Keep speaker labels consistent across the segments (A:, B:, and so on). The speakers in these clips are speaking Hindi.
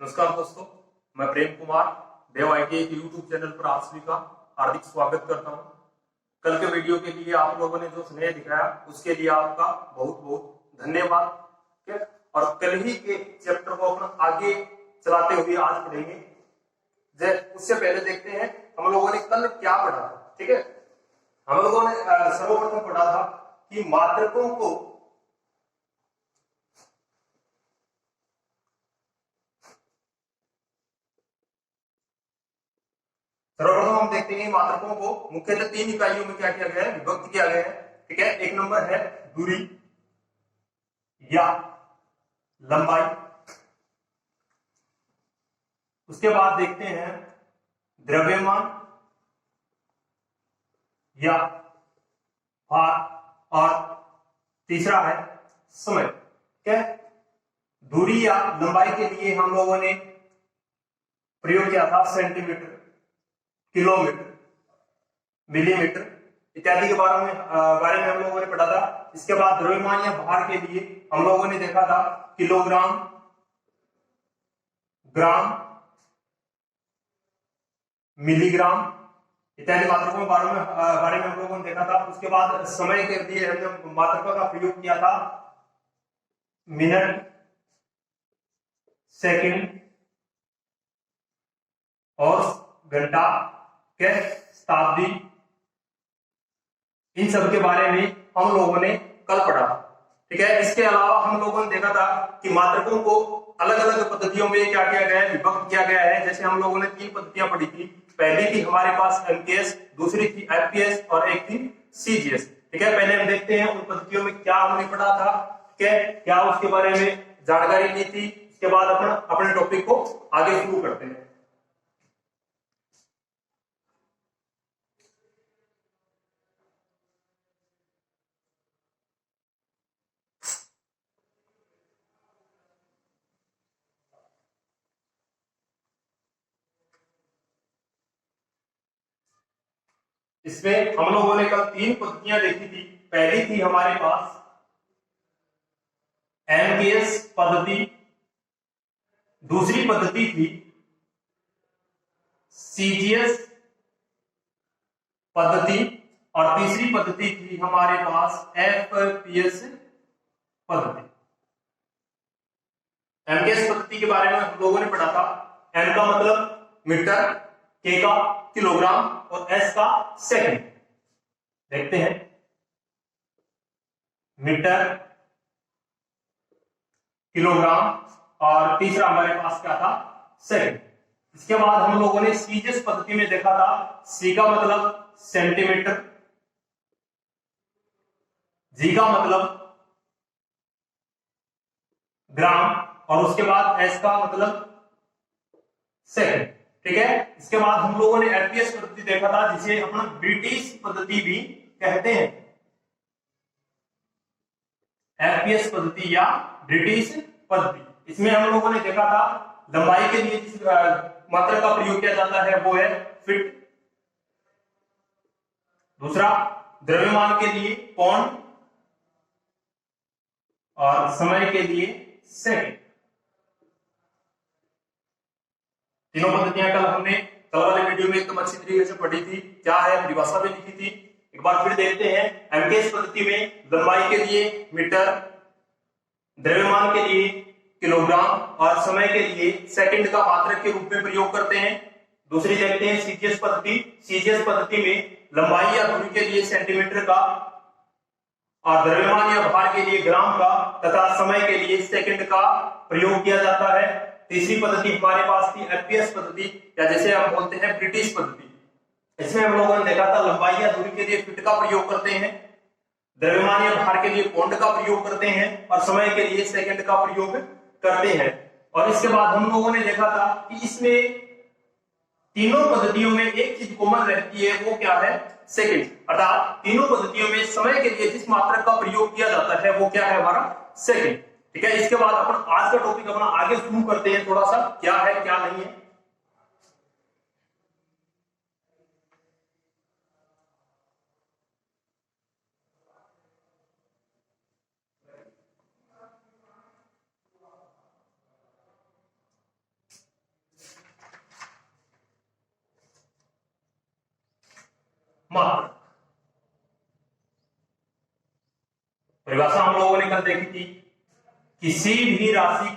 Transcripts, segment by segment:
A: नमस्कार दोस्तों, मैं प्रेम कुमार देव आईटीआई के यूट्यूब चैनल पर आप सभी का हार्दिक स्वागत करता हूं। कल के वीडियो के लिए आप लोगों ने जो स्नेह दिखाया उसके लिए आपका बहुत बहुत धन्यवाद। ठीक है, और कल ही के चैप्टर को अपन आगे चलाते हुए आज पढ़ेंगे। उससे पहले देखते हैं हम लोगों ने कल क्या पढ़ा था। ठीक है, हम लोगों ने सर्वप्रथम पढ़ा था कि मात्रकों को सर्वप्रथम हम देखते हैं मात्रकों को मुख्यतः तीन इकाइयों में क्या किया गया है, विभक्त किया गया है। ठीक है, एक नंबर है दूरी या लंबाई। उसके बाद देखते हैं द्रव्यमान या भार, और तीसरा है समय। ठीक है, दूरी या लंबाई के लिए हम लोगों ने प्रयोग किया था सेंटीमीटर, किलोमीटर, मिलीमीटर इत्यादि के बारे में हम लोगों ने पढ़ा था। इसके बाद द्रव्यमान या भार के लिए हम लोगों ने देखा था किलोग्राम, ग्राम, मिलीग्राम इत्यादि मात्रकों के बारे में हम लोगों ने देखा था। उसके बाद समय के लिए हमने मात्रकों का प्रयोग किया था मिनट, सेकंड और घंटा, के शताब्दी। इन सब के बारे में हम लोगों ने कल पढ़ा। ठीक है, इसके अलावा हम लोगों ने देखा था कि मात्रकों को अलग अलग पद्धतियों में क्या किया गया है, विभक्त किया गया है। जैसे हम लोगों ने तीन पद्धतियां पढ़ी थी। पहली थी हमारे पास एमकेएस, दूसरी थी एफपीएस और एक थी सीजीएस। ठीक है, पहले हम देखते हैं उन पद्धतियों में क्या हमने पढ़ा था, क्या उसके बारे में जानकारी ली थी। उसके बाद अपन अपने टॉपिक को आगे शुरू करते हैं। इसमें हम लोगों ने कल तीन पद्धतियां देखी थी। पहली थी हमारे पास एमकेएस पद्धति, दूसरी पद्धति थी सीजीएस पद्धति और तीसरी पद्धति थी हमारे पास एफपीएस पद्धति। एमकेएस पद्धति के बारे में हम लोगों ने पढ़ा था। एम का मतलब मीटर, के का किलोग्राम और एस का सेकंड। देखते हैं मीटर, किलोग्राम और तीसरा हमारे पास क्या था, सेकंड। इसके बाद हम लोगों ने सीजीएस पद्धति में देखा था। सी का मतलब सेंटीमीटर, जी का मतलब ग्राम और उसके बाद एस का मतलब सेकंड। ठीक है, इसके बाद हम लोगों ने एफपीएस पद्धति देखा था, जिसे अपना ब्रिटिश पद्धति भी कहते हैं। एफपीएस पद्धति या ब्रिटिश पद्धति, इसमें हम लोगों ने देखा था लंबाई के लिए जिस मात्रा का प्रयोग किया जाता है वो है फीट। दूसरा द्रव्यमान के लिए पौंड और समय के लिए सेकंड। तीनों पद्धतियां कल वाले वीडियो में एकदम अच्छी तरीके से पढ़ी थी। क्या है, परिभाषा भी लिखी थी। एक बार फिर देखते हैं। एमकेएस पद्धति में लंबाई के लिए मीटर, द्रव्यमान के लिए किलोग्राम और समय के लिए सेकंड का मात्रक के रूप में प्रयोग करते हैं। दूसरी देखते हैं सीजीएस पद्धति। सीजीएस पद्धति में लंबाई या दूरी के लिए सेंटीमीटर का और द्रव्यमान या भार के लिए ग्राम का तथा समय के लिए सेकंड का प्रयोग किया जाता है। तीसरी पद्धति हमारे पास थी एफपीएस पद्धति, या जैसे हम बोलते हैं ब्रिटिश पद्धति। इसमें हम लोगों ने देखा था लंबाई या दूरी के लिए फीट का प्रयोग करते हैं, द्रव्यमान या भार के लिए पौंड का प्रयोग करते हैं और समय के लिए सेकंड का प्रयोग करते हैं। और इसके बाद हम लोगों ने देखा था कि इसमें तीनों पद्धतियों में एक चीज कॉमन रहती है, वो क्या है, सेकंड। अर्थात तीनों पद्धतियों में समय के लिए जिस मात्रक का प्रयोग किया जाता है वो क्या है, हमारा सेकंड। ठीक है, इसके बाद अपन आज का टॉपिक अपना आगे शुरू करते हैं। थोड़ा सा क्या है क्या नहीं है। मात्रक। परिभाषा हम लोगों ने कल देखी थी, किसी भी राशि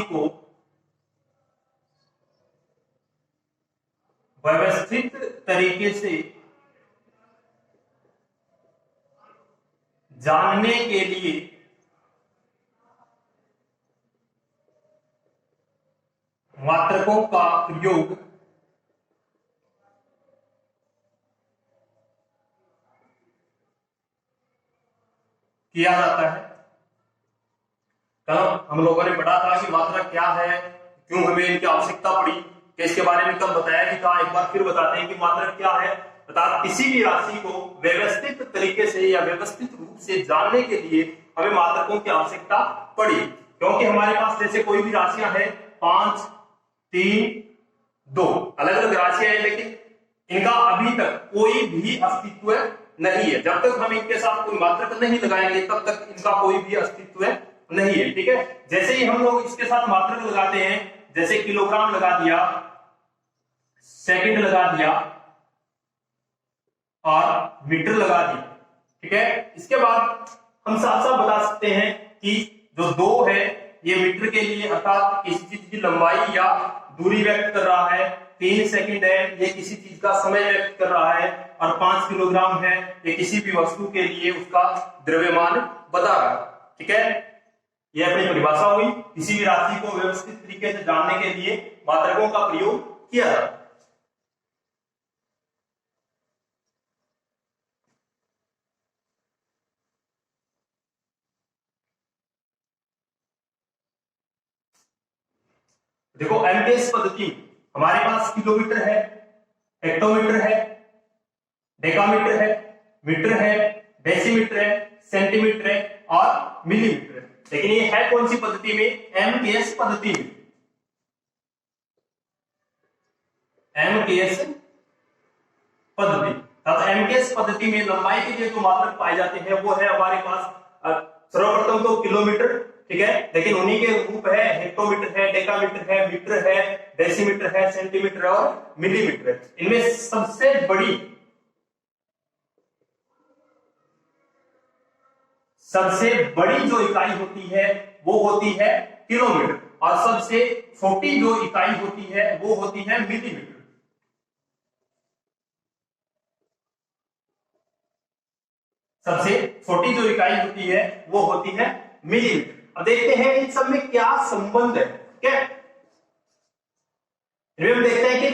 A: को व्यवस्थित तरीके से जानने के लिए मात्रकों का प्रयोग किया जाता है। कल हम लोगों ने पढ़ा था कि मात्रक क्या है, क्यों हमें इनकी आवश्यकता पड़ी, कि इसके बारे में कल बताया भी था। एक बार फिर बताते हैं कि मात्रक क्या है। अर्थात किसी भी राशि को व्यवस्थित तरीके से या व्यवस्थित रूप से जानने के लिए हमें मात्रकों की आवश्यकता पड़ी, क्योंकि हमारे पास जैसे कोई भी राशियां हैं 5, 3, 2 अलग अलग राशियां हैं, लेकिन इनका अभी तक कोई भी अस्तित्व नहीं है। जब तक हम इनके साथ कोई मात्रक नहीं लगाएंगे तब तक इनका कोई भी अस्तित्व नहीं है। ठीक है, जैसे ही हम लोग इसके साथ मात्रक लगाते हैं, जैसे किलोग्राम लगा दिया, सेकंड लगा दिया और मीटर लगा दिया। ठीक है, इसके बाद हम साफ साफ बता सकते हैं कि जो 2 है ये मीटर के लिए अर्थात किसी चीज की लंबाई या दूरी व्यक्त कर रहा है, 3 सेकंड है ये किसी चीज का समय व्यक्त कर रहा है, और 5 किलोग्राम है ये किसी भी वस्तु के लिए उसका द्रव्यमान बता रहा है। ठीक है, ये अपनी परिभाषा हुई। किसी भी राशि को व्यवस्थित तरीके से जानने के लिए मात्रकों का प्रयोग किया जाता है। देखो एमकेएस पद्धति हमारे पास किलोमीटर है, हेक्टोमीटर है, डेकामीटर है, मीटर है, डेसीमीटर है, सेंटीमीटर है और मिलीमीटर है। लेकिन ये है कौन सी पद्धति में? एमकेएस पद्धति में। एमकेएस पद्धति, एमकेएस पद्धति में लंबाई के लिए जो मात्रक पाए जाते हैं वो है हमारे पास सर्वप्रथम तो किलोमीटर। ठीक है, लेकिन उन्हीं के रूप है हेक्टोमीटर है, डेकामीटर है, मीटर है, डेसीमीटर है, सेंटीमीटर और मिलीमीटर है। इनमें सबसे बड़ी जो इकाई होती है वो होती है किलोमीटर, और सबसे छोटी जो इकाई होती है वो होती है मिलीमीटर। सबसे छोटी जो इकाई होती है वो होती है मिलीमीटर। अब देखते हैं इन सब में क्या संबंध है। ठीक है, हम देखते हैं कि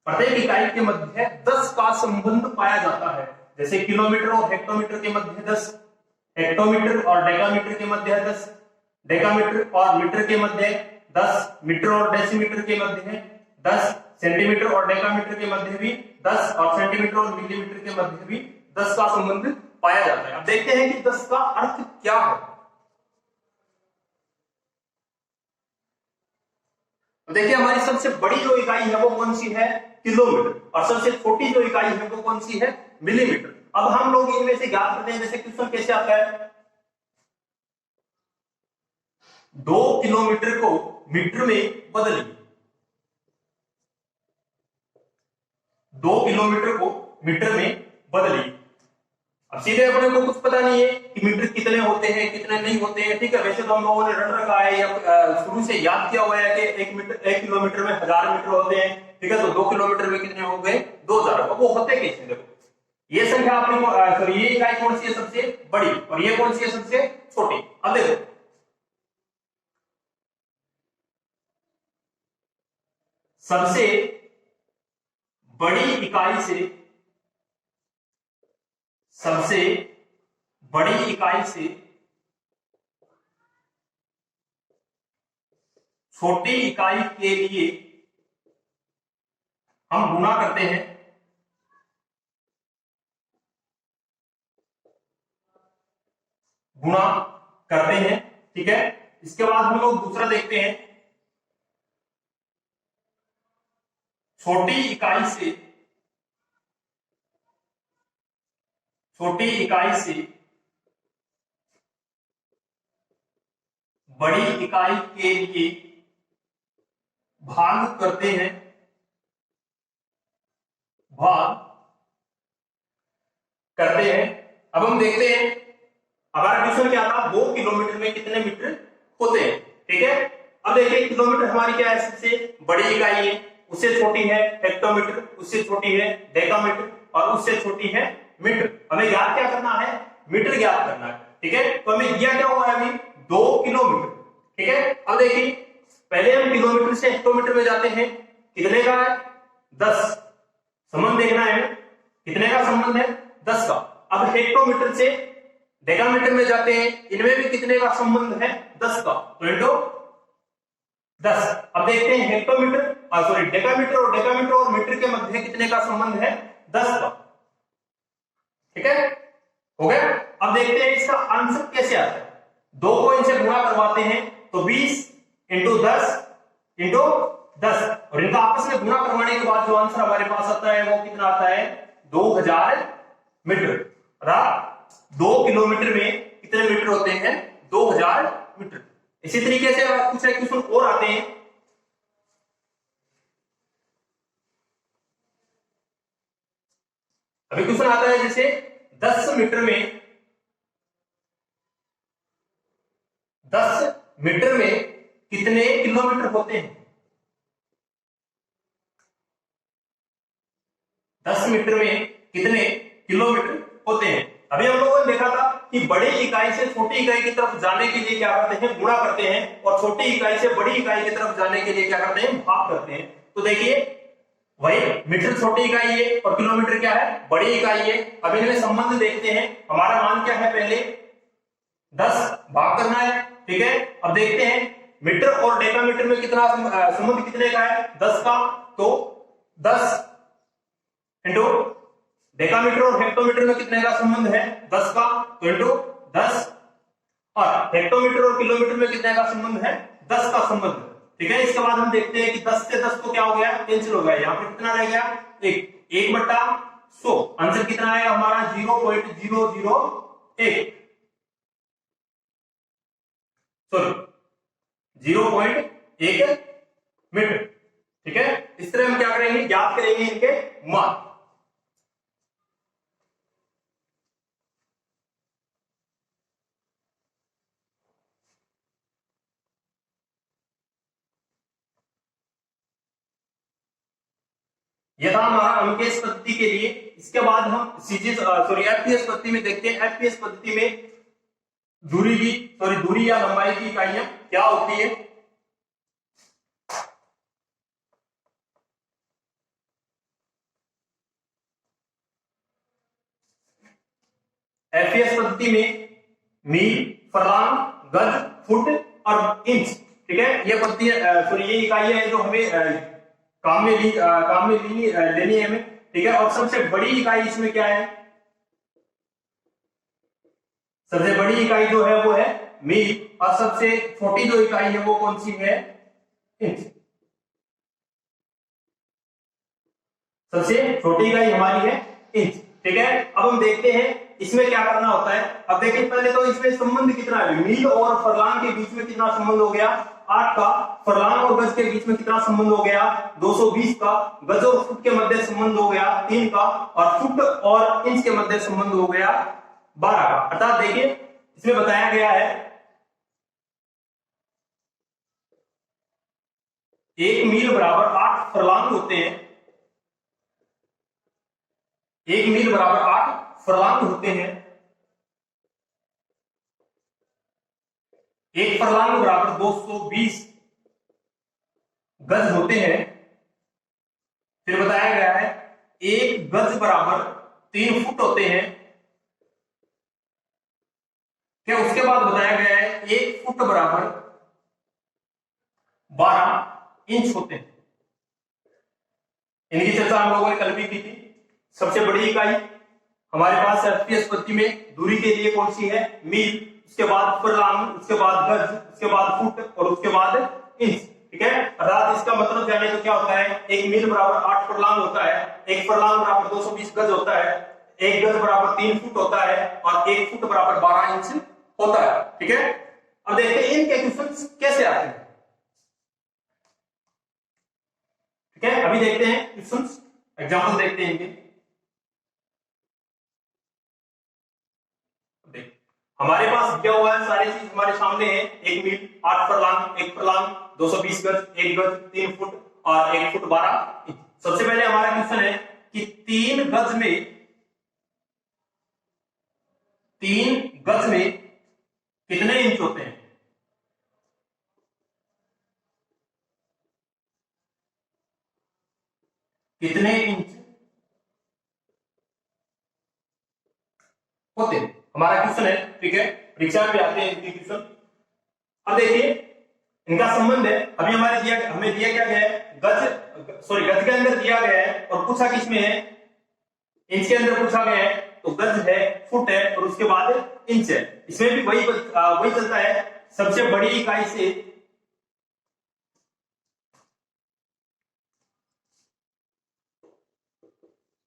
A: प्रत्येक इकाई के मध्य 10 का संबंध पाया जाता है। जैसे किलोमीटर और हेक्टोमीटर के मध्य 10, हेक्टोमीटर और डेकामीटर के मध्य 10, डेकामीटर और मीटर के मध्य 10, मीटर और डेसीमीटर के मध्य 10, सेंटीमीटर और डेकामीटर के मध्य भी 10 और सेंटीमीटर और मिलीमीटर के मध्य भी 10 का संबंध पाया जाता है। अब देखते हैं कि 10 का अर्थ क्या है। तो देखिए हमारी सबसे बड़ी जो इकाई है वो कौन सी है? किलोमीटर, और सबसे छोटी जो इकाई है वो कौन सी है? मिलीमीटर। अब हम लोग इनमें से ज्ञात करते हैं, जैसे क्वेश्चन कैसे आता है, 2 किलोमीटर को मीटर में बदलिए। 2 किलोमीटर को मीटर में बदलिए। अब सीधे अपने को कुछ पता नहीं है कि मीटर कितने होते हैं कितने नहीं होते हैं। ठीक है, वैसे तो हम लोगों ने रट रखा है या शुरू से याद किया हुआ है कि 1 किलोमीटर में 1000 मीटर होते हैं। ठीक है, तो 2 किलोमीटर में कितने हो गए? 2000। अब वो होते कैसे? देखो ये संख्या अपनी ये इकाई कौन सी है? सबसे बड़ी, और ये कौन सी है? सबसे छोटी। अब देखो सबसे बड़ी इकाई से छोटी इकाई के लिए हम गुणा करते हैं। ठीक है, इसके बाद हम लोग दूसरा देखते हैं, छोटी इकाई से बड़ी इकाई के लिए भाग करते हैं, भाग करते हैं। अब हम देखते हैं हमारा क्वेश्चन क्या था, 2 किलोमीटर में कितने मीटर होते हैं। ठीक है, अब देखिए किलोमीटर हमारी क्या है, सबसे बड़ी इकाई है, उससे छोटी है हेक्टोमीटर, उससे छोटी है डेकामीटर और उससे छोटी है मीटर। हमें ज्ञात क्या करना है, मीटर ज्ञात करना है। ठीक है, तो हमें दिया क्या हुआ है अभी 2 किलोमीटर। ठीक है, अब देखिए पहले हम किलोमीटर से हेक्टोमीटर में जाते हैं, कितने का है 10, संबंध देखना है, कितने का संबंध है 10 का। अब हेक्टोमीटर से डेकामीटर में जाते हैं, इनमें भी कितने का संबंध है 10 का, तो इंटू 10। अब देखते हैं हेक्टोमीटर सॉरी डेकामीटर और मीटर के मध्य कितने का संबंध है 10 का। ठीक है, हो गया। अब देखते हैं इसका आंसर कैसे आता है, 2 को इनसे गुणा करवाते हैं तो 20 इंटू 10 इंटू 10 और इनका आपस में गुणा करवाने के बाद जो आंसर हमारे पास आता है वो कितना आता है 2000 मीटर। 2 किलोमीटर में कितने मीटर होते हैं 2000 मीटर। इसी तरीके से अगर कुछ क्वेश्चन और आते हैं, अभी क्वेश्चन आता है जैसे 10 मीटर में 10 मीटर में कितने किलोमीटर होते हैं। 10 मीटर में कितने किलोमीटर होते हैं। अभी हम लोगों ने देखा था कि बड़ी इकाई से छोटी इकाई की तरफ जाने के लिए क्या करते हैं, गुणा करते हैं, और छोटी इकाई से बड़ी इकाई की तरफ जाने के लिए क्या करते हैं, भाग करते हैं। तो देखिए वही मीटर छोटी इकाई है और किलोमीटर क्या है, बड़ी इकाई है। अब इनमें संबंध देखते हैं, हमारा मान क्या है, पहले 10 भाग करना है। ठीक है, अब देखते हैं मीटर और डेकामीटर में कितना संबंध कितने का है 10 का, तो 10 इंटू डेकामीटर और हेक्टोमीटर में कितने का संबंध है 10 का, तो इंटू 10 और हेक्टोमीटर और किलोमीटर में कितने का संबंध है 10 का संबंध। ठीक है, इसके बाद हम देखते हैं कि 10 से 10 तो क्या हो गया, कैंसिल हो गया। यहाँ पे कितना रह गया, 1/100। आंसर कितना आएगा हमारा 0.001 सॉरी 0.1 मीटर। ठीक है, इस तरह हम क्या करेंगे, ज्ञात करेंगे इनके मान। यह था हमारा अंकेश पद्धति के लिए। इसके बाद हम सीजीएस सॉरी एफपीएस पद्धति में देखते हैं। एफपीएस पद्धति में दूरी या लंबाई की इकाइयां क्या होती है। एफपीएस पद्धति में मील, फरलांग, गज, फुट और इंच। ठीक है, ये पद्धति ये इकाइयां हैं जो हमें काम में लेनी है हमें। ठीक है, और सबसे बड़ी इकाई इसमें क्या है, सबसे बड़ी इकाई जो है वो है मील, और सबसे छोटी जो इकाई है वो कौन सी है, इंच। सबसे छोटी इकाई हमारी है इंच। ठीक है, अब हम देखते हैं इसमें क्या करना होता है। अब देखिए पहले तो इसमें संबंध कितना है, मील और फरलांग के बीच में कितना संबंध हो गया 8 का, फरलांग और गज के बीच में कितना संबंध हो गया 220 का, गज और फुट के मध्य संबंध हो गया 3 का, और फुट और इंच के मध्य संबंध हो गया 12 का। अर्थात देखिए इसमें बताया गया है 1 मील बराबर 8 फरलांग होते हैं, 1 मील बराबर 8 फरलांग होते हैं, 1 फरलांग बराबर 220 गज होते हैं। फिर बताया गया है 1 गज बराबर 3 फुट होते हैं। क्या उसके बाद बताया गया है 1 फुट बराबर 12 इंच होते हैं। इनकी चर्चा हम लोगों ने कल भी की थी। सबसे बड़ी इकाई हमारे पास एफपीएस पद्धति में दूरी के लिए कौन सी है, मील, उसके बाद फरलांग, उसके बाद गज, उसके बाद फुट और उसके बाद इंच। ठीक है, अर्थात इसका मतलब जाने तो क्या होता है, 1 मील बराबर 8 फरलांग होता है, 1 फरलांग बराबर 220 गज होता है, 1 गज बराबर 3 फुट होता है और 1 फुट बराबर 12 इंच होता है। ठीक है, अब देखते हैं इनके क्वेश्चन कैसे आते हैं। ठीक है, अभी देखते हैं क्वेश्चन, एग्जाम्पल देखते हैं इनके। देख, हमारे पास दिया हुआ है, सारी चीज हमारे सामने है। एक मील, 8 फरलांग, 1 फरलांग, 220 गज, 1 गज, 3 फुट और 1 फुट 12 इंच। सबसे पहले हमारा क्वेश्चन है कि 3 गज में कितने इंच होते हैं? कितने इंच होते हैं, हमारा क्वेश्चन है। ठीक है, परीक्षा में भी आते हैं इनके क्वेश्चन। अब देखिए इनका संबंध है, अभी हमें दिया क्या गया है, गज के अंदर दिया गया है और पूछा किसमें है, इंच के अंदर पूछा गया है। तो गज है, फुट है और उसके बाद इंच है। इसमें भी वही चलता है, सबसे बड़ी इकाई से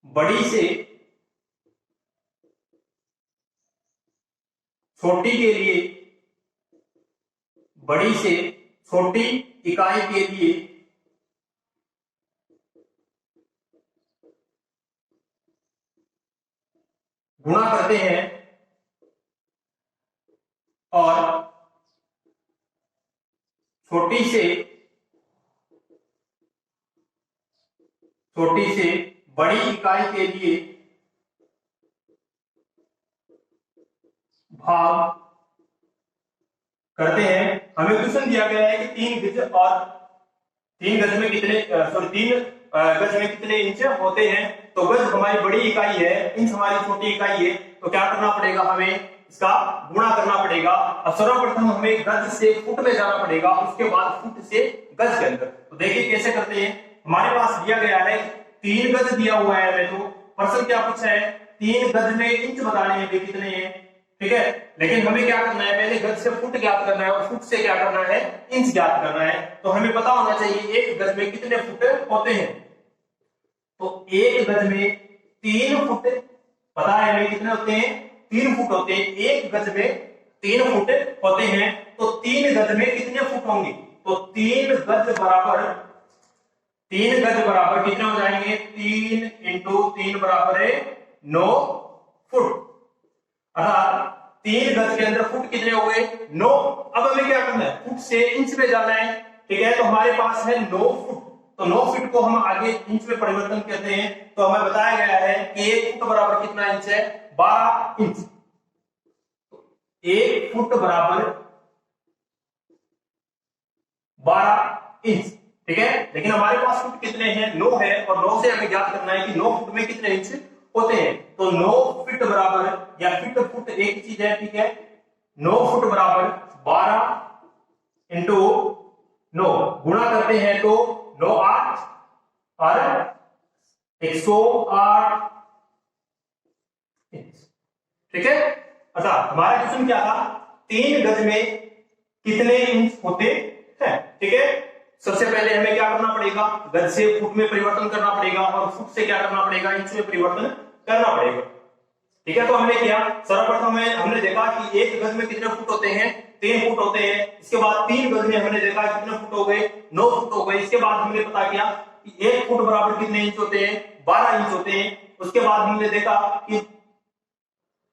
A: बड़ी से छोटी के लिए, बड़ी से छोटी इकाई के लिए गुणा करते हैं और छोटी से बड़ी इकाई के लिए भाग करते हैं। हमें क्वेश्चन दिया गया है कि 3 गज में कितने इंच होते हैं। तो गज हमारी बड़ी इकाई है, इंच हमारी छोटी इकाई है, तो क्या करना पड़ेगा, हमें इसका गुणा करना पड़ेगा। अब सर्वप्रथम हमें गज से फुट में जाना पड़ेगा, उसके बाद फुट से गज के अंदर। तो देखिए कैसे करते हैं। हमारे पास दिया गया है 3 गज दिया हुआ है, हमें तो प्रश्न क्या पूछा है, 3 गज में इंच बताने हैं वे कितने हैं। ठीक है, लेकिन हमें क्या करना है, पहले गज से फुट ज्ञात करना है और फुट से क्या करना है, इंच ज्ञात करना है। तो हमें पता होना चाहिए 1 गज में कितने फुट होते हैं। तो 1 गज में 3 फुट, पता है हमें कितने होते हैं, 3 फुट होते हैं। 1 गज में 3 फुट होते हैं, तो 3 गज में कितने फुट होंगे, तो 3 गज बराबर कितने हो जाएंगे, 3 इंटू 3 बराबर है 9 फुट। अर्थात 3 गज के अंदर फुट कितने हो गए, 9। अब हमें क्या करना है, फुट से इंच में जाना है। ठीक है, तो हमारे पास है 9 फुट, तो 9 फुट को हम आगे इंच में परिवर्तन करते हैं। तो हमें बताया गया है कि 1 फुट बराबर कितना इंच है, 12 इंच। 1 फुट बराबर 12 इंच। ठीक है, लेकिन हमारे पास फुट कितने हैं, 9 है, और 9 से हमें ज्ञात करना है कि 9 फुट में कितने इंच होते हैं। तो 9 फीट बराबर, या फीट फुट एक चीज है। ठीक है, 9 फुट बराबर 12 इंटू 9, गुणा करते हैं तो 9 8 और 108 इंच। ठीक है, अच्छा हमारा क्वेश्चन क्या था, 3 गज में कितने इंच होते हैं। ठीक है, सबसे पहले हमें क्या करना पड़ेगा, गज से फुट में परिवर्तन करना पड़ेगा और फुट से क्या करना पड़ेगा, इंच में परिवर्तन करना पड़ेगा। ठीक है, तो हमने किया, सर्वप्रथम हमने देखा कि 1 गज में कितने फुट होते हैं, 3 फुट होते हैं। इसके बाद 3 गज में हमने देखा कितने फुट हो गए, 9 फुट हो गए। इसके बाद हमने पता किया कि 1 फुट बराबर कितने इंच होते हैं, 12 इंच होते हैं। उसके बाद हमने देखा कि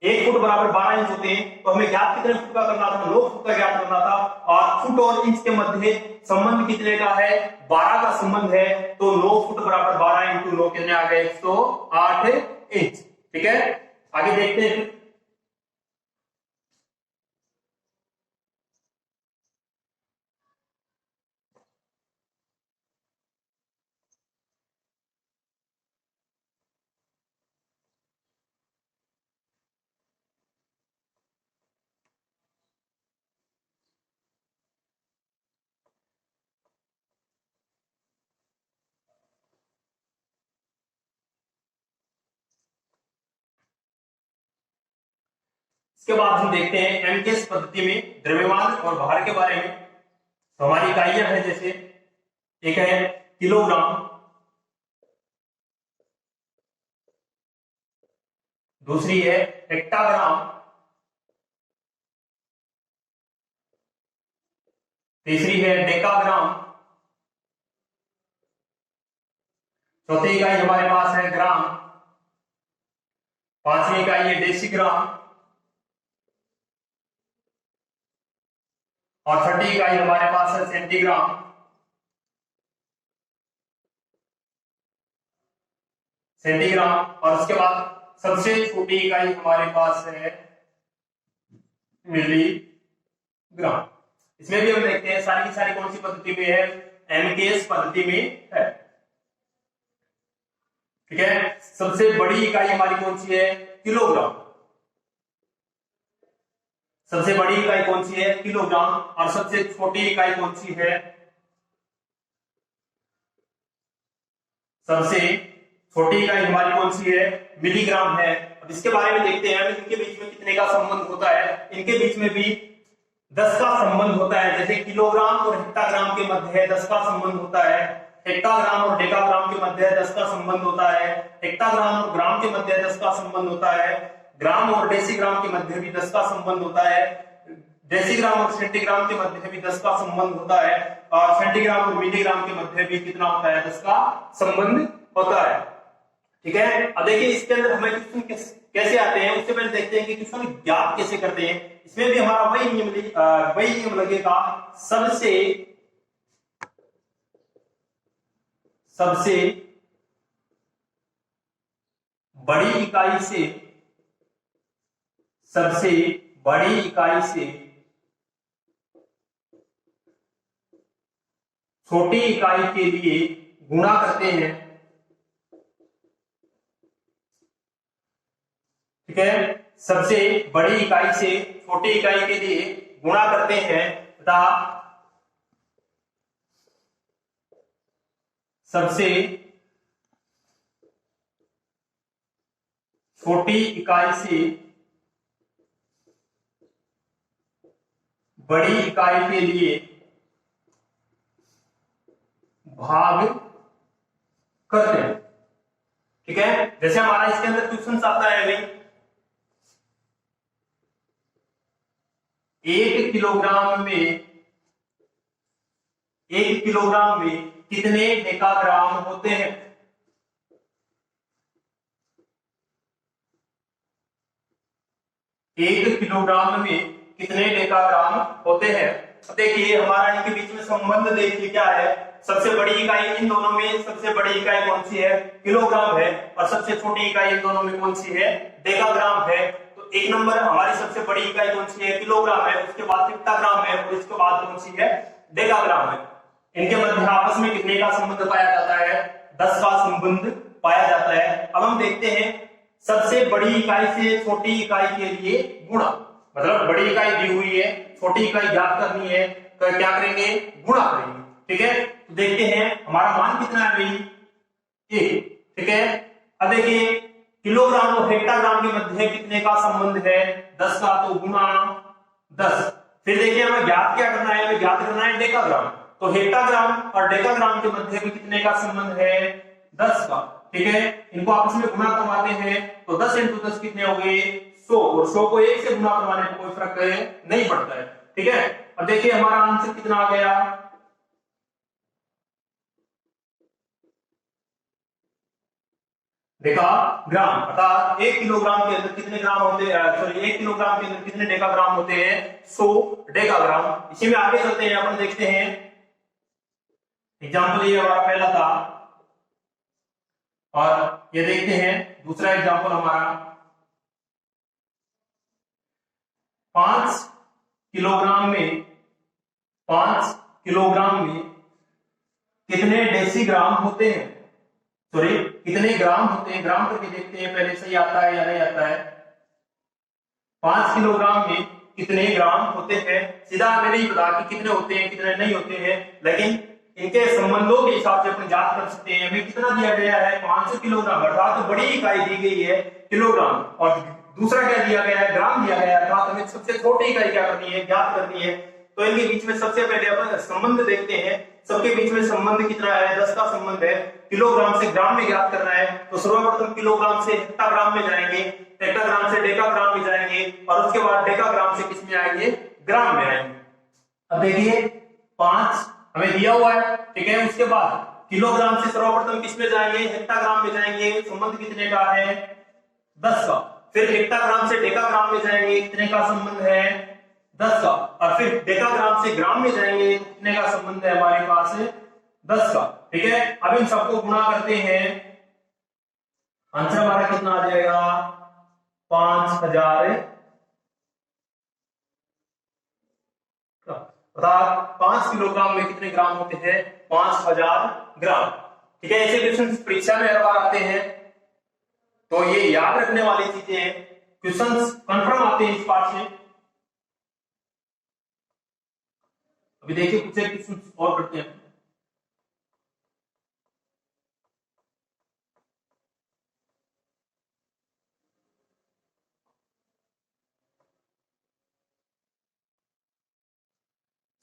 A: 1 फुट बराबर 12 इंच होते हैं। तो हमें ज्ञात कितने फुट का करना था, 9 फुट का ज्ञात करना था। और फुट और इंच के मध्य संबंध कितने का है, 12 का संबंध है। तो 9 फुट बराबर 12 इंटू 9 कितने आ गए, 108 इंच। ठीक है, आगे देखते हैं। इसके बाद हम देखते हैं एमकेएस पद्धति में द्रव्यमान और भार के बारे में। तो हमारी इकाइयां हैं, जैसे एक है किलोग्राम, दूसरी है हेक्टाग्राम, तीसरी है डेकाग्राम, चौथी इकाई हमारे पास है ग्राम, पांचवी इकाई है डेसीग्राम, और छठी इकाई हमारे पास है सेंटीग्राम। सेंटीग्राम, और उसके बाद सबसे छोटी इकाई हमारे पास है मिलीग्राम। इसमें भी हम देखते हैं सारी की सारी कौन सी पद्धति में है, एमकेएस पद्धति में है। ठीक है, सबसे बड़ी इकाई हमारी कौन सी है, किलोग्राम। सबसे बड़ी इकाई कौन सी है, किलोग्राम, और सबसे छोटी इकाई कौन सी है, सबसे छोटी इकाई हमारी कौन सी है, मिलीग्राम है। अब इसके बारे में देखते हैं इनके बीच में कितने का संबंध होता है। इनके बीच में भी 10 का संबंध होता है। जैसे किलोग्राम और हेक्टाग्राम के मध्य 10 का संबंध होता है, हेक्टाग्राम और डेकाग्राम के मध्य 10 का संबंध होता है, हेक्टाग्राम और ग्राम के मध्य 10 का संबंध होता है, ग्राम और डेसीग्राम के मध्य भी 10 का संबंध होता है, डेसीग्राम और सेंटीग्राम के मध्य भी 10 का संबंध होता है, और सेंटीग्राम और मिलीग्राम के मध्य भी कितना होता है, 10 का संबंध होता है। ठीक है, अब देखिए इसके अंदर हमें क्वेश्चन कैसे आते हैं, उससे पहले देखते हैं कि क्वेश्चन ज्ञात कैसे करते हैं। इसमें भी हमारा वही नियम लगेगा, सबसे बड़ी इकाई से छोटी इकाई के लिए गुणा करते हैं। ठीक है, सबसे बड़ी इकाई से छोटी इकाई के लिए गुणा करते हैं तथा सबसे छोटी इकाई से बड़ी इकाई के लिए भाग करते हैं। ठीक है, जैसे हमारा इसके अंदर क्वेश्चन आता है भाई, 1 किलोग्राम में कितने डेकाग्राम होते हैं। 1 किलोग्राम में कितने डेकाग्राम होते हैं। तो देखिए हमारा इनके बीच में संबंध देखिए क्या है, सबसे बड़ी इकाई इन दोनों में, सबसे बड़ी इकाई कौन सी है, किलोग्राम है, और सबसे छोटी इकाई इन दोनों में कौन सी है, डेकाग्राम है। तो एक नंबर हमारी सबसे बड़ी इकाई कौन सी है, किलोग्राम है, उसके बाद हेक्टाग्राम है, और इसके बाद कौन सी है, डेकाग्राम है। इनके मध्य आपस में कितने का संबंध पाया जाता है, 10 का संबंध पाया जाता है। अब हम देखते हैं सबसे बड़ी इकाई से छोटी इकाई के लिए गुणा, मतलब बड़ी इकाई दी हुई है, छोटी इकाई ज्ञात करनी है, तो क्या करेंगे, गुणा करेंगे। ठीक है, तो देखते हैं हमारा मान कितना है भाई, 1। ठीक है, अब देखिए किलोग्राम और हेक्टाग्राम के मध्य कितने का संबंध है, 10 का, तो गुणा 10। फिर देखिए हमें ज्ञात क्या करना है, हमें ज्ञात करना है डेकाग्राम, तो हेक्टाग्राम और डेकाग्राम के मध्य भी कितने का संबंध है, 10 का। ठीक है, इनको आपस में गुणा करवाते हैं, तो 10 × 10 कितने हो गए, 100, और 100 को 1 से गुणा करवाने में कोई फर्क नहीं पड़ता है। ठीक है, अब देखिए हमारा आंसर कितना आ गया, देखा ग्राम, अर्थात 1 किलोग्राम के अंदर कितने ग्राम होते हैं, सॉरी 1 किलोग्राम के अंदर कितने डेकाग्राम होते हैं, 100 डेकाग्राम। इसी में आगे चलते हैं, अपन देखते हैं एग्जाम्पल, ये हमारा पहला था, और ये देखते हैं दूसरा एग्जाम्पल हमारा, 5 किलोग्राम में कितने डेसीग्राम होते हैं, सॉरी कितने ग्राम होते हैं, ग्राम करके देखते हैं पहले सही आता है या नहीं आता है। 5 किलोग्राम में कितने ग्राम होते हैं, सीधा हमें नहीं पता कि कितने होते हैं कितने नहीं होते हैं, लेकिन इनके संबंधों के हिसाब से अपन जांच कर सकते हैं। अभी कितना दिया गया है, 500 किलोग्राम, अर्थात तो बड़ी इकाई दी गई है किलोग्राम, और दूसरा क्या दिया गया है, ग्राम दिया गया है, अर्थात हमें सबसे छोटी इकाई क्या करनी है, ज्ञात करनी है। तो इनके बीच में सबसे पहले अपन संबंध देखते हैं, सबके बीच में संबंध कितना है, 10 का संबंध है। किलोग्राम से ग्राम में ज्ञात करना है, तो सर्वप्रथम किलोग्राम से हेक्टाग्राम में जाएंगे, हेक्टाग्राम से डेकाग्राम में जाएंगे, और उसके बाद डेकाग्राम से किस में आएंगे, ग्राम में आएंगे। अब देखिए 5 हमें दिया हुआ है, ठीक है। उसके बाद किलोग्राम से सर्वप्रथम किस में जाएंगे, हेक्टाग्राम में जाएंगे। संबंध कितने का है, 10 का। फिर हेक्टाग्राम से डेकाग्राम में जाएंगे, कितने का संबंध है, 10 का। और फिर डेकाग्राम से ग्राम में जाएंगे, कितने का संबंध है हमारे पास, 10 का, ठीक है। अब इन सबको गुणा करते हैं, आंसर हमारा कितना आ जाएगा, 5000। अर्थात 5 किलोग्राम में कितने ग्राम होते हैं, 5000 ग्राम, ठीक है। ऐसे क्वेश्चन परीक्षा में हर बार आते हैं, तो ये याद रखने वाली चीजें हैं। क्वेश्चंस कंफर्म आते हैं इस पार्ट से। अभी देखिए कुछ क्वेश्चन और करते हैं।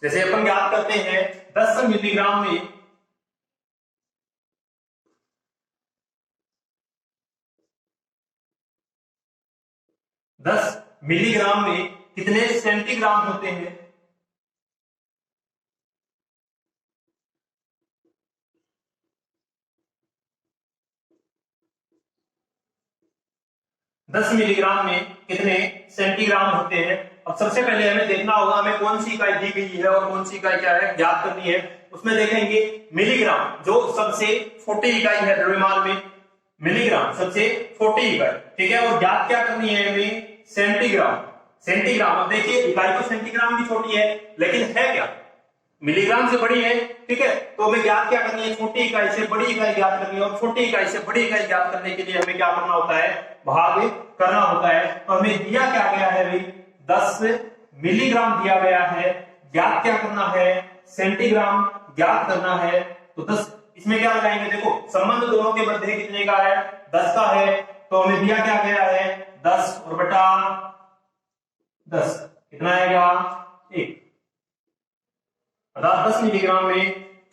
A: जैसे अपन याद करते हैं 10 मिलीग्राम में 10 मिलीग्राम में कितने सेंटीग्राम होते हैं, दस मिलीग्राम में कितने सेंटीग्राम होते हैं। अब सबसे पहले हमें देखना होगा हमें कौन सी इकाई दी गई है और कौन सी इकाई क्या है ज्ञात करनी है। उसमें देखेंगे मिलीग्राम जो सबसे छोटी इकाई है द्रव्यमान में, मिलीग्राम सबसे छोटी इकाई, ठीक है। और ज्ञात क्या करनी है हमें, सेंटीग्राम। सेंटीग्राम, अब देखिए इकाई तो सेंटीग्राम भी छोटी है लेकिन है क्या, मिलीग्राम से बड़ी है, ठीक है। तो हमें ज्ञात क्या करनी है, छोटी इकाई से बड़ी इकाई ज्ञात करनी है। और छोटी इकाई से बड़ी इकाई ज्ञात करने के लिए हमें क्या करना होता है, भाग करना होता है। तो हमें दिया क्या गया है भाई, 10 मिलीग्राम दिया गया है। ज्ञात क्या करना है, सेंटीग्राम ज्ञात करना है। तो 10 इसमें क्या लगाएंगे, देखो संबंध दोनों के मध्य कितने का है, 10 का है। तो हमें दिया क्या गया है, 10 और बटा 10 कितना आएगा, 1। 10 मिलीग्राम में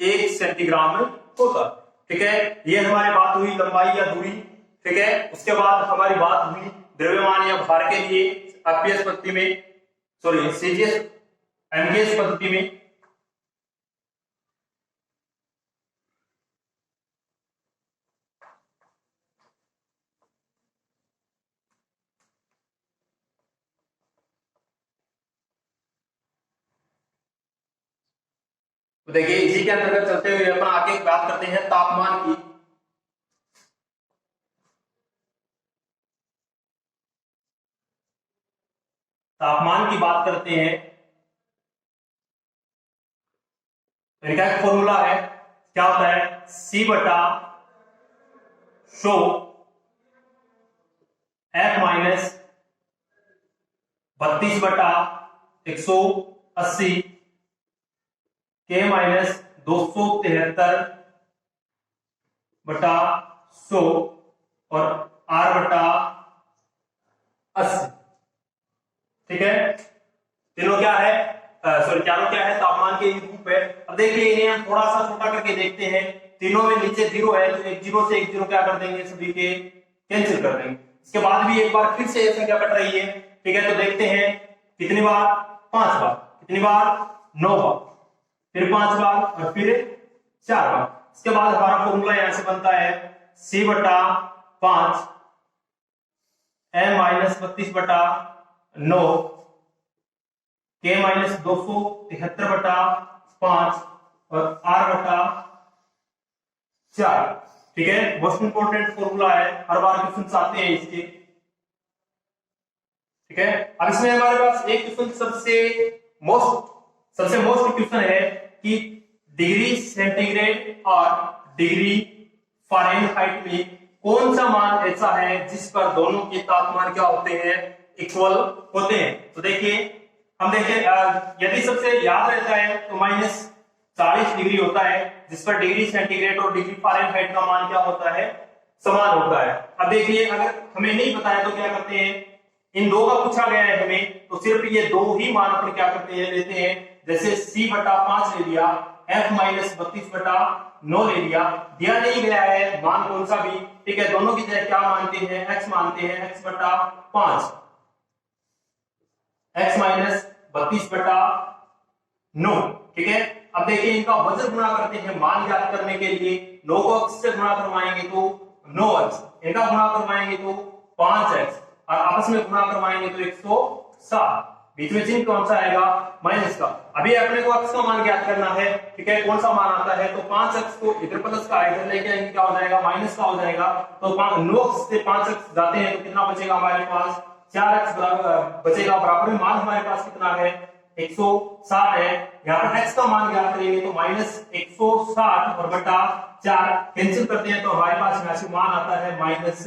A: 1 सेंटीग्राम होता, ठीक है। ये हमारी बात हुई लंबाई या दूरी, ठीक है। उसके बाद हमारी बात हुई द्रव्यमान या भार के लिए एपीएस पद्धति में, सॉरी सीजीएस एमजीएस पद्धति में। तो देखिए इसी के अंतर्गत चलते हुए अपन आगे बात करते हैं तापमान की। तापमान की बात करते हैं, इनका एक फॉर्मूला है, क्या होता है, C बटा 100 F माइनस 32 बटा 180 K माइनस 273 बटा 100 और R बटा 80, ठीक है। तीनों क्या है, सॉरी चारों क्या है, तापमान के रूप है। अब देखिए इन्हें हम थोड़ा सा छोटा करके देखते हैं। तीनों में नीचे 0 है तो एक जीरो से एक जीरो क्या कर देंगे, सभी के कैंसिल कर देंगे। इसके बाद भी एक बार फिर से ये संख्या कट रही है, ठीक है। तो देखते हैं कितनी बार, 5 बार, कितनी बार, 9 बार, फिर 5 बार और फिर 4 बार। इसके बाद हमारा फॉर्मूला यहां से बनता है C बटा 5 M माइनस 32 बटा 9 K माइनस 273 बटा 5 और R बटा 4, ठीक है। मोस्ट इंपोर्टेंट फॉर्मूला है, हर बार क्वेश्चन आते हैं इसके, ठीक है। अब इसमें हमारे पास एक क्वेश्चन सबसे मोस्ट क्वेश्चन है कि डिग्री सेंटीग्रेड और डिग्री फ़ारेनहाइट में कौन सा मान ऐसा है जिस पर दोनों के तापमान क्या होते हैं, इक्वल होते हैं। तो देखिए हम देखें, यदि सबसे याद रहता है तो -40 डिग्री होता है, जिस पर डिग्री सेंटीग्रेड और डिग्री फ़ारेनहाइट का मान क्या होता है, समान होता है। अब देखिए अगर हमें नहीं पता है तो क्या करते हैं, इन दो का पूछा गया है हमें, तो सिर्फ ये दो ही मान अपन क्या करते हैं, लेते हैं। जैसे C बटा 5 ले लिया, F माइनस 32 बटा 9 ले लिया, दिया नहीं गया है मान कौन सा भी, ठीक है। दोनों की जगह क्या मानते हैं, x मानते हैं, x बटा 5, x माइनस 32 बटा 9, ठीक है। अब देखिए इनका वजन गुणा करते हैं मान ज्ञात करने के लिए। 9 को x से गुणा करवाएंगे तो 9x, इनका गुणा करवाएंगे तो 5x, और आपस में गुणा करवाएंगे तो 160। बीच में चिन्ह कौन सा आएगा? माइनस का। अभी अपने को x का मान ज्ञात करना है, ठीक है, कौन सा मान आता है? तो 5x को इधर प्लस का इधर लेके आएंगे, क्या हो जाएगा? माइनस का हो जाएगा। तो 9x से 5x जाते हैं तो कितना बचेगा हमारे पास? 4x बचेगा। बराबर में मान हमारे पास कितना है? 160 है। यहाँ पर x का मान ज्ञात करेंगे तो माइनस 160 और बटा 4 कैंसिल करते हैं तो हमारे पास यहाँ से मान आता है माइनस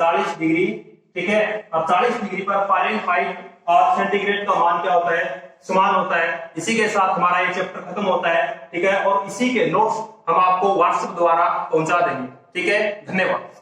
A: 40 डिग्री, ठीक है। अब 40 डिग्री पर फारेनहाइट और सेंटीग्रेड का मान क्या होता है? समान होता है। इसी के साथ हमारा ये चैप्टर खत्म होता है, ठीक है। और इसी के नोट्स हम आपको व्हाट्सएप द्वारा पहुंचा देंगे, ठीक है। धन्यवाद।